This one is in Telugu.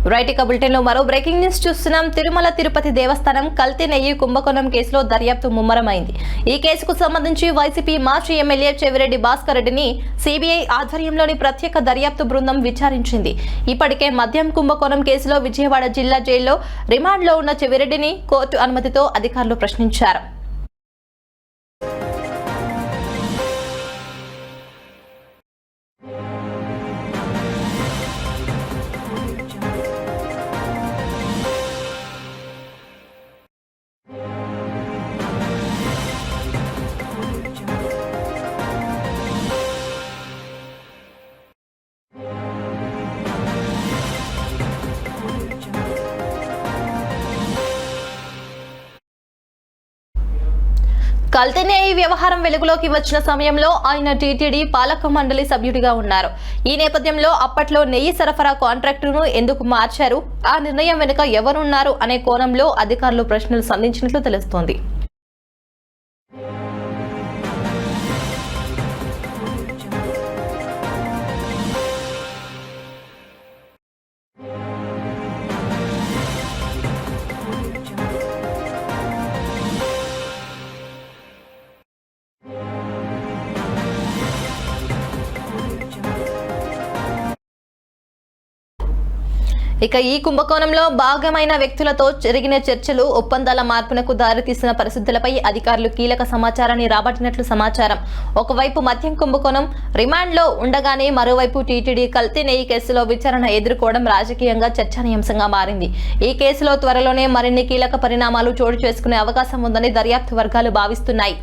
రైట్ ఇక బులెటిన్ లో మరో బ్రేకింగ్ న్యూస్ చూస్తున్నాం. తిరుమల తిరుపతి దేవస్థానం కల్తీ నెయ్యి కుంభకోణం కేసులో దర్యాప్తు ముమ్మరమైంది. ఈ కేసుకు సంబంధించి వైసీపీ మాజీ ఎమ్మెల్యే చెవిరెడ్డి భాస్కర్ రెడ్డిని సిబిఐ ఆధ్వర్యంలోని ప్రత్యేక దర్యాప్తు బృందం విచారించింది. ఇప్పటికే మద్యం కుంభకోణం కేసులో విజయవాడ జిల్లా జైల్లో రిమాండ్లో ఉన్న చెవిరెడ్డిని కోర్టు అనుమతితో అధికారులు ప్రశ్నించారు. కల్తీ నెయ్యి వ్యవహారం వెలుగులోకి వచ్చిన సమయంలో ఆయన టీటీడీ పాలక మండలి సభ్యుడిగా ఉన్నారు. ఈ నేపథ్యంలో అప్పట్లో నెయ్యి సరఫరా కాంట్రాక్టును ఎందుకు మార్చారు, ఆ నిర్ణయం వెనుక ఎవరున్నారు అనే కోణంలో అధికారులు ప్రశ్నలు సంధించినట్లు తెలుస్తోంది. ఇక ఈ కుంభకోణంలో భాగమైన వ్యక్తులతో జరిగిన చర్చలు ఒప్పందాల మార్పునకు దారితీసిన పరిస్థితులపై అధికారులు కీలక సమాచారాన్ని రాబట్టినట్లు సమాచారం. ఒకవైపు మద్యం కుంభకోణం రిమాండ్లో ఉండగానే మరోవైపు టీటీడీ కల్తీ నెయ్యి కేసులో విచారణ ఎదుర్కోవడం రాజకీయంగా చర్చనీయాంశంగా మారింది. ఈ కేసులో త్వరలోనే మరిన్ని కీలక పరిణామాలు చోటు చేసుకునే అవకాశం ఉందని దర్యాప్తు వర్గాలు భావిస్తున్నాయి.